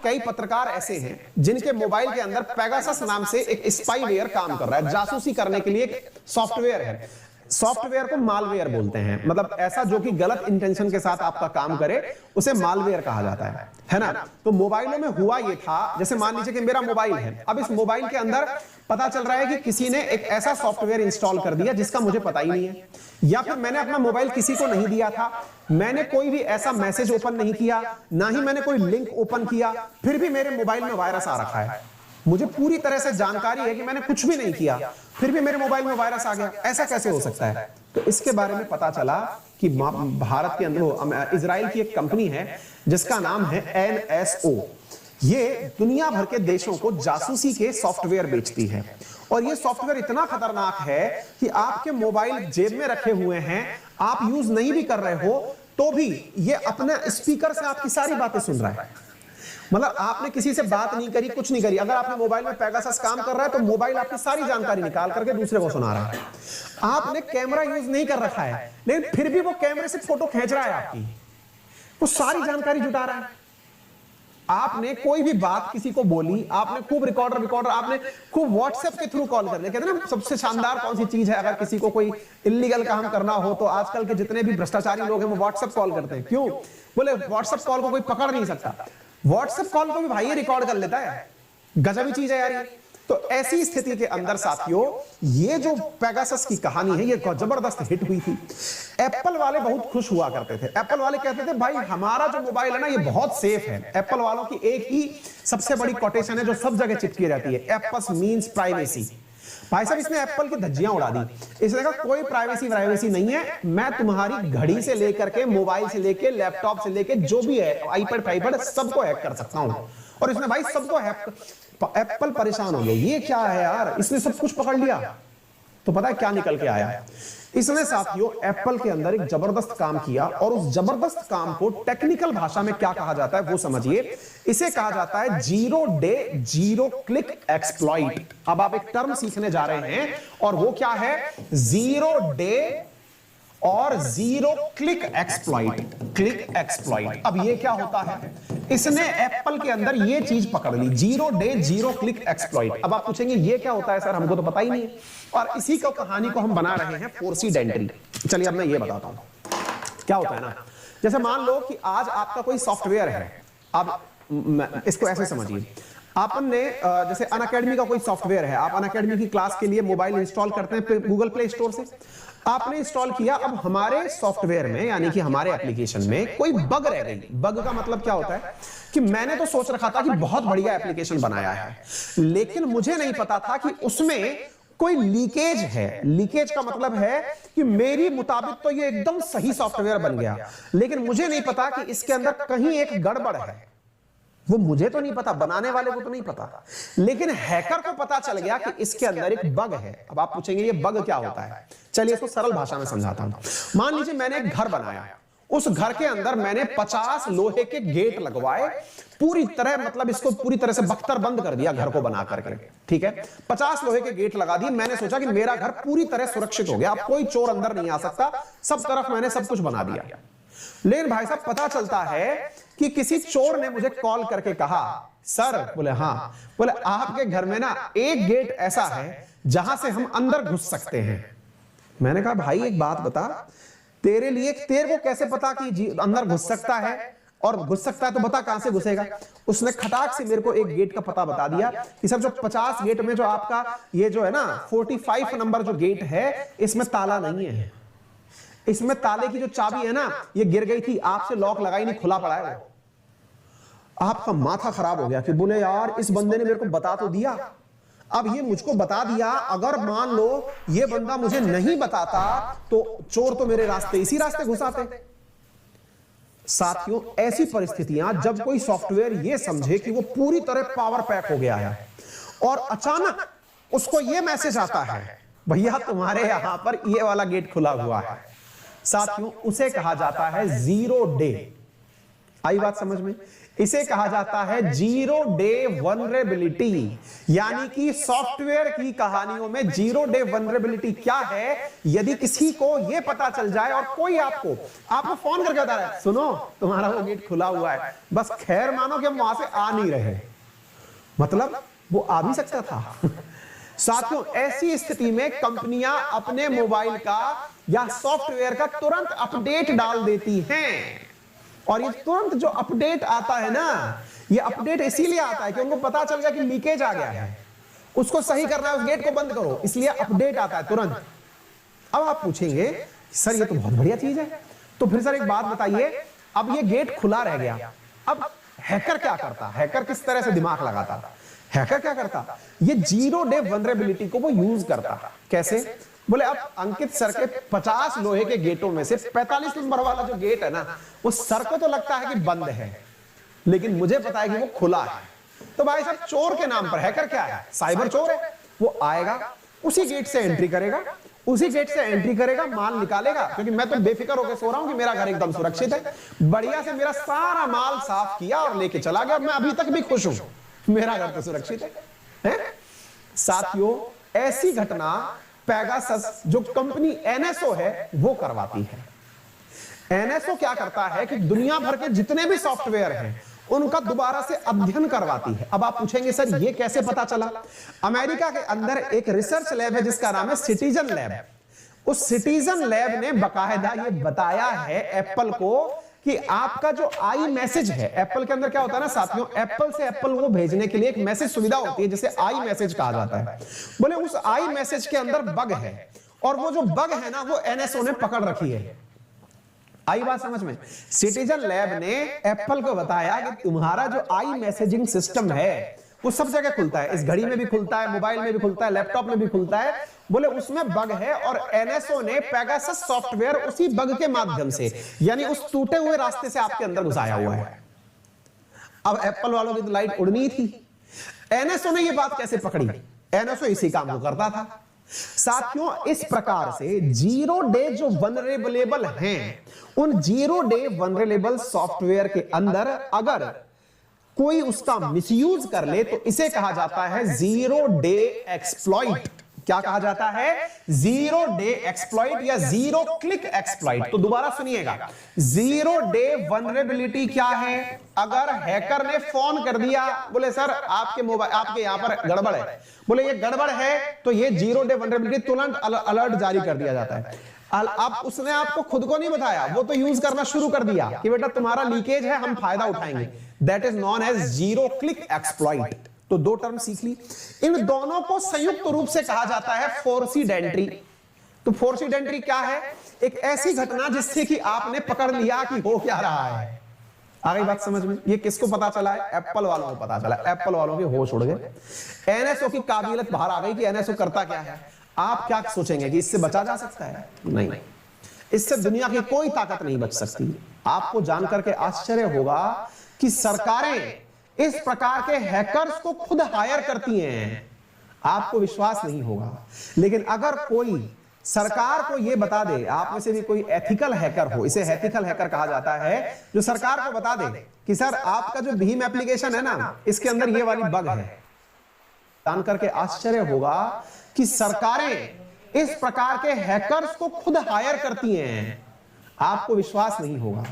कई पत्रकार ऐसे हैं जिनके मोबाइल के अंदर पेगासस नाम से एक स्पाईवेयर काम कर रहा है, जासूसी करने के लिए एक सॉफ्टवेयर है। सॉफ्टवेयर को मालवेयर बोलते हैं, मतलब ऐसा जो कि गलत इंटेंशन के साथ आपका काम करे उसे मालवेयर कहा जाता है ना। तो मोबाइलों में हुआ ये था, जैसे मान लीजिए कि मेरा मोबाइल है, अब इस मोबाइल के अंदर पता चल रहा है कि किसी ने एक ऐसा सॉफ्टवेयर इंस्टॉल कर दिया जिसका मुझे पता ही नहीं है, या फिर मैंने अपना मोबाइल किसी को नहीं दिया था, मैंने कोई भी ऐसा मैसेज ओपन नहीं किया, ना ही मैंने कोई लिंक ओपन किया, फिर भी मेरे मोबाइल में वायरस आ रखा है। मुझे पूरी तरह से जानकारी है कि मैंने कुछ भी नहीं किया, फिर भी मेरे मोबाइल में वायरस आ गया। ऐसा कैसे हो सकता है? तो इसके बारे में पता चला कि भारत के अंदर इजराइल की एक कंपनी है जिसका नाम है NSO। ये दुनिया भर के देशों को जासूसी के सॉफ्टवेयर बेचती है, और ये सॉफ्टवेयर इतना खतरनाक है कि आपके मोबाइल जेब में रखे हुए हैं, आप यूज नहीं भी कर रहे हो तो भी ये अपने स्पीकर से आपकी सारी बातें सुन रहा है। मतलब आपने किसी से बात नहीं करी, कुछ नहीं करी, अगर आपने मोबाइल में पेगासस काम कर रहा है तो मोबाइल आपकी सारी जानकारी निकाल करके दूसरे को सुना रहा है। आपने कैमरा यूज नहीं कर रखा है, लेकिन फिर भी वो कैमरे से फोटो खींच रहा है आपकी, वो सारी जानकारी जुटा रहा है। आपने कोई भी बात किसी को बोली, आपने खूब रिकॉर्डर आपने खूब व्हाट्सएप के थ्रू कॉल करने, कहते हैं ना सबसे शानदार कौन सी चीज है अगर किसी को कोई इलीगल काम करना हो तो आजकल के जितने भी भ्रष्टाचारी लोग हैं वो व्हाट्सएप कॉल करते हैं। क्यों? बोले व्हाट्सएप कॉल को कोई पकड़ नहीं सकता, व्हाट्सएप कॉल को भी भाई ये रिकॉर्ड कर लेता है। गजब ही चीज है यार ये। तो ऐसी स्थिति के अंदर साथियों ये जो पेगासस की कहानी है ये जबरदस्त हिट हुई थी। एप्पल वाले बहुत खुश हुआ करते थे। एप्पल वाले कहते थे भाई हमारा जो मोबाइल है ना ये बहुत सेफ है। एप्पल वालों की एक ही सबसे बड़ी कोटेशन है जो सब जगह चिपकी रहती है, एप्पस मींस प्राइवेसी। भाई साहब इसने एप्पल की धज्जियां उड़ा दी। इसने कहा कोई प्राइवेसी नहीं है, मैं तुम्हारी घड़ी से लेकर के मोबाइल से लेके लैपटॉप से लेके जो भी है आईपैड सबको हैक कर सकता हूं। और इसने भाई सबको हैक, एप्पल परेशान हो गया, ये क्या है यार, इसने सब कुछ पकड़ लिया। तो पता है क्या निकल के आया? इसने साथियों एप्पल के अंदर एक जबरदस्त काम किया, और उस जबरदस्त काम को टेक्निकल भाषा में क्या कहा जाता है वो समझिए। इसे कहा जाता है zero day zero click exploit. अब आप एक टर्म सीखने जा रहे हैं, और वो क्या है? जीरो डे और zero click exploit. Click exploit, अब ये क्या होता है? इसने एप्पल के अंदर ये चीज पकड़ ली, zero day zero click exploit. अब आप पूछेंगे ये क्या होता है सर, हमको तो पता ही नहीं है। और इसी को कहानी को हम बना रहे हैं फोर्सीड एंट्री। चलिए अब मैं ये बताता हूं क्या होता है ना। जैसे मान लो कि आज आपका कोई सॉफ्टवेयर है, आप इसको ऐसे समझिए, आपने जैसे अनअकैडमी का कोई सॉफ्टवेयर है, आप अनअकैडमी की क्लास के लिए मोबाइल इंस्टॉल करते हैं गूगल प्ले स्टोर से, आपने इंस्टॉल किया। अब हमारे सॉफ्टवेयर में यानी कि हमारे एप्लीकेशन में कोई बग रह गई। बग का मतलब क्या होता है कि मैंने तो सोच रखा था कि बहुत बढ़िया एप्लीकेशन बनाया है, लेकिन मुझे नहीं पता था कि उसमें कोई लीकेज है। लीकेज का मतलब है कि मेरी मुताबिक तो ये एकदम सही सॉफ्टवेयर बन गया, लेकिन मुझे नहीं पता कि इसके अंदर कहीं एक गड़बड़ है। वो मुझे तो नहीं पता, बनाने वाले को तो नहीं पता, लेकिन हैकर को पता चल गया कि इसके अंदर एक बग है। अब आप पूछेंगे ये बग क्या होता है? चलिए इसको सरल भाषा में समझाता हूं। मान लीजिए मैंने एक घर बनाया, उस घर के अंदर मैंने 50 लोहे के गेट लगवाए, पूरी तरह मतलब इसको पूरी तरह से बख्तर बंद कर दिया घर को बना करके, ठीक है। 50 लोहे के गेट लगा दिए। मैंने सोचा कि मेरा घर पूरी तरह सुरक्षित हो गया, अब कोई चोर अंदर नहीं आ सकता, सब तरफ मैंने सब कुछ बना दिया। लेकिन भाई साहब पता चलता है कि किसी चोर ने मुझे कॉल करके कहा, सर, बोले हाँ, बोले आपके घर में ना एक गेट ऐसा है जहां से हम अंदर घुस सकते हैं। मैंने कहा भाई एक बात बता, तेरे को कैसे पता कि अंदर घुस सकता है, और घुस सकता है तो बता कहां से घुसेगा। उसने खटाक से मेरे को एक गेट का पता बता दिया कि सर जो 50 गेट में जो आपका ये जो है ना 45 नंबर जो गेट है, इसमें ताला नहीं है, इसमें ताले की जो चाबी है ना ये गिर गई थी, आपसे लॉक लगाई नहीं, खुला पड़ा है वो। आपका माथा खराब हो गया कि बोले यार इस बंदे ने मेरे को बता तो दिया, अब ये मुझको बता दिया, अगर मान लो ये बंदा मुझे नहीं बताता तो चोर तो मेरे रास्ते इसी रास्ते घुसाते। साथियों ऐसी परिस्थितियां जब कोई सॉफ्टवेयर ये समझे कि वो पूरी तरह पावर पैक हो गया है और अचानक उसको ये मैसेज आता है, भैया तुम्हारे यहां पर ये वाला गेट खुला हुआ है, साथियों उसे कहा जाता है जीरो डे। आई बात समझ में? इसे कहा जाता है जीरो डे वल्नरेबिलिटी। यानी कि सॉफ्टवेयर की कहानियों में जीरो डे वल्नरेबिलिटी क्या है, यदि किसी को यह पता चल जाए और कोई आपको फोन करके बता रहा है, सुनो तुम्हारा वो गेट खुला हुआ है, बस खैर मानो कि हम वहां से आ नहीं रहे, मतलब वो आ भी सकता था। साथियों, ऐसी स्थिति में कंपनियां अपने मोबाइल का या सॉफ्टवेयर का तुरंत अपडेट डाल देती हैं। और ये तुरंत जो अपडेट आता है ना, ये अपडेट इसीलिए आता है कि उनको पता चल गया कि लीकेज आ गया है, उसको सही करना है, उस गेट को बंद करो, इसलिए अपडेट आता है तुरंत। अब आप पूछेंगे सर ये तो बहुत बढ़िया चीज है, तो फिर सर एक बात बताइए, अब ये गेट खुला रह गया, अब हैकर क्या करता, हैकर किस तरह से दिमाग लगाता, हैकर क्या करता, ये जीरो डे वल्नरेबिलिटी को वो यूज करता। कैसे? बोले अब अंकित सर के 50 लोहे के गेटों में से 45 नंबर वाला जो गेट है ना, वो सर को तो लगता है कि बंद है, लेकिन मुझे पता है कि वो खुला है। तो भाई साहब, चोर के नाम पर हैकर क्या है, साइबर चोर है। वो आएगा, उसी गेट से एंट्री करेगा, उसी गेट से एंट्री करेगा, माल निकालेगा, क्योंकि मैं तो बेफिक्र होकर सो रहा हूं कि मेरा घर एकदम सुरक्षित है, बढ़िया से मेरा सारा माल साफ किया और लेके चला गया, मैं अभी तक भी खुश हूं, मेरा घर तो सुरक्षित है? साथियों, ऐसी घटना पेगासस जो कंपनी एनएसओ है वो करवाती है। एनएसओ क्या करता है कि दुनिया भर के जितने भी सॉफ्टवेयर हैं उनका दोबारा से अध्ययन करवाती है। अब आप पूछेंगे सर ये कैसे पता चला? अमेरिका के अंदर एक रिसर्च लैब है जिसका नाम है सिटीजन लैब। उस सिटीजन लैब ने बकायदा ये बताया है एप्पल को कि आपका जो आई मैसेज है, एप्पल के अंदर क्या होता है ना साथियों, एप्पल से एप्पल को भेजने के लिए एक मैसेज सुविधा होती है जिसे आई मैसेज कहा जाता है। बोले उस आई मैसेज के अंदर बग है, और वो जो बग है ना वो एनएसओ ने पकड़ रखी है। आई बात समझ में? सिटीजन लैब ने एप्पल को बताया कि तुम्हारा जो आई मैसेजिंग सिस्टम है वो सब जगह खुलता है, इस घड़ी में भी खुलता है, मोबाइल में भी खुलता है, लैपटॉप में भी खुलता है, बोले उसमें बग है, और एनएसओ ने पेगासस सॉफ्टवेयर उसी बग के माध्यम से, यानी उस टूटे हुए रास्ते से आपके अंदर घुसाया हुआ है। अब एप्पल वालों की तो लाइट उड़नी थी, एनएसओ ने ये बात कैसे पकड़ी? एनएसओ इसी काम को करता था। साथियों, इस प्रकार से जीरो डे जो वल्नरेबल हैं, उन जीरो डे वल्नरेबल सॉफ्टवेयर के अंदर अगर कोई उसका मिसयूज कर ले तो इसे कहा जाता है जीरो डे एक्सप्लॉइट। क्या कहा जाता है? जीरो डे एक्सप्लॉइट या जीरो क्लिक एक्सप्लॉइट। तो दोबारा सुनिएगा, जीरो डे वल्नरेबिलिटी क्या है? अगर हैकर ने फोन कर दिया, बोले सर आपके मोबाइल, आपके यहां पर गड़बड़ है, बोले ये गड़बड़ है, तो ये जीरो डे वल्नरेबिलिटी तुरंत अलर्ट जारी कर दिया जाता है। अब उसने आपको खुद को नहीं बताया, वो तो यूज करना शुरू कर दिया कि बेटा तुम्हारा लीकेज है, हम फायदा उठाएंगे। That is known as zero click exploit. तो दो टर्म सीख ली, इन दोनों को संयुक्त रूप से कहा जाता है फोर्सिड एंट्री। तो फोर्सिड एंट्री क्या है? एक ऐसी घटना जिससे कि आपने पकड़ लिया कि हो क्या रहा है। आ गई बात समझ में? ये किसको पता चला है? एप्पल वालों को पता चला। एप्पल वालों के होश उड़ गए, एनएसओ की काबिलियत बाहर आ गई कि एनएसओ करता क्या है। आप क्या सोचेंगे कि इससे बचा जा सकता है? नहीं, इससे दुनिया की कोई ताकत नहीं बच सकती। आपको जानकर के आश्चर्य होगा कि सरकारें इस प्रकार के हैकर्स को खुद हायर करती हैं। आपको विश्वास नहीं होगा, लेकिन अगर कोई सरकार को यह बता दे, आप में से भी कोई एथिकल हैकर हो, इसे एथिकल हैकर कहा जाता है, जो सरकार को बता दे कि सर आपका जो भीम एप्लीकेशन है ना, इसके अंदर ये वाली बग है, जानकर के आश्चर्य होगा कि सरकारें इस प्रकार के हैकर्स को खुद हायर करती हैं। आपको विश्वास नहीं होगा,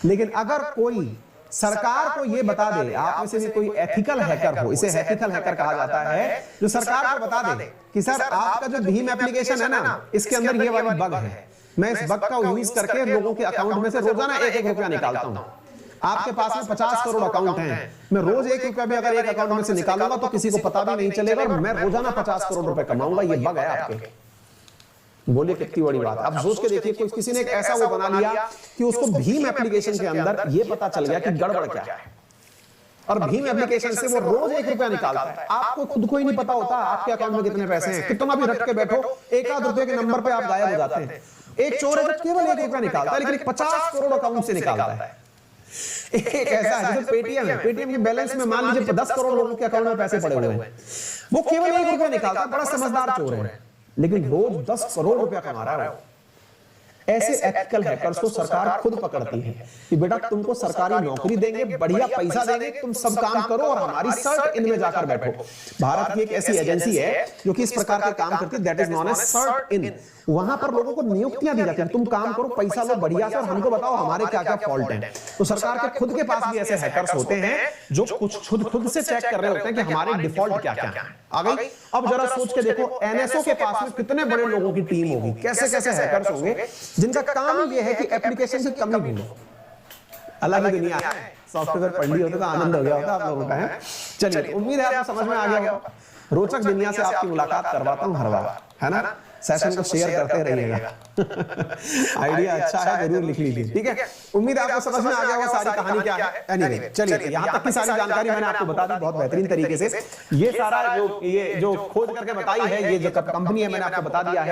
लेकिन अगर कोई सरकार को यह बता दे, आप में से भी कोई एथिकल हैकर हो, इसे एथिकल हैकर कहा जाता है, जो सरकार को बता दे कि सर आपका जो भीम एप्लीकेशन है ना, इसके अंदर ये वाली बग है, मैं इस बग का यूज करके लोगों के अकाउंट में से रोजाना 1-1 रुपया निकालता हूं। आपके पास में 50 करोड़ अकाउंट हैं, मैं रोज 1 रुपया भी अगर एक अकाउंट में से निकालूंगा तो किसी को पता भी नहीं चलेगा, और मैं रोजाना 50 करोड़ रुपए कमाऊंगा। ये बग है आपके। बोलिए कितनी बड़ी बात है। अब सोच के देखिए, कोई किसी ने एक ऐसा वो बना लिया कि उसको भीम एप्लीकेशन के अंदर ये पता चल गया कि गड़बड़ क्या है, और भीम एप्लीकेशन से वो रोज 1 रुपया निकालता है। आपको खुद को ही नहीं पता होता आपके अकाउंट में कितने पैसे हैं, कितना भी रख के बैठो, 1-आध रुपए के नंबर पे आप गायब हो जाते हैं। एक चोर है जो केवल 1 रुपया निकालता है, लेकिन 50 करोड़ अकाउंट से निकालता है। एक ऐसा है जैसे पेटीएम है, पेटीएम के बैलेंस में मान लीजिए 10 करोड़ लोगों के अकाउंट में पैसे पड़े हुए हैं, वो केवल 1 रुपया निकालता है। बड़ा समझदार चोर है, लेकिन रोज 10 करोड़ रुपया कमा रहा है। ऐसे एथिकल हैकर्स को सरकार खुद पकड़ती है कि बेटा तुमको सरकारी नौकरी देंगे, बढ़िया पैसा देंगे, तुम सब काम करो और हमारी सर्ट इन में जाकर बैठो। भारत की एक ऐसी एजेंसी है जो कि इस प्रकार के काम करती है, that is known as CERT In. वहां पर लोगों को नियुक्तियां दी जाती हैं, तुम काम करो, पैसा लो बढ़िया से और हमको बताओ हमारे क्या क्या फॉल्ट हैं। तो सरकार के खुद के पास भी ऐसे हैकर्स होते हैं जो कुछ खुद से चेक कर रहे होते हैं कि हमारे डिफॉल्ट क्या क्या है। आ गई? अब जरा सोच के देखो एनएसओ के पास में कितने बड़े लोगों की टीम होगी, कैसे कैसे हैकर्स होंगे जिनका काम यह है कि एप्लीकेशन की कमी ढूंढो। अलग ही दुनिया है, सॉफ्टवेयर पढ़ ली होती तो आनंद हो गया होता आप लोगों का। है चलिए, उम्मीद है आपको समझ में आ गया होगा। रोचक दुनिया से आपकी मुलाकात करवाता हूं हर बार, है ना। सेशन को शेयर करते रहिएगा। आइडिया अच्छा है, जरूर लिख लीजिए, ठीक है। उम्मीद है आपको समझ में आ गया होगा सारी कहानी क्या है। एनीवे चलिए, यहाँ तक की सारी जानकारी मैंने आपको बता दी बहुत बेहतरीन तरीके से। ये सारा जो खोज करके बताई है, ये जो कंपनी है मैंने आपको बता दिया है।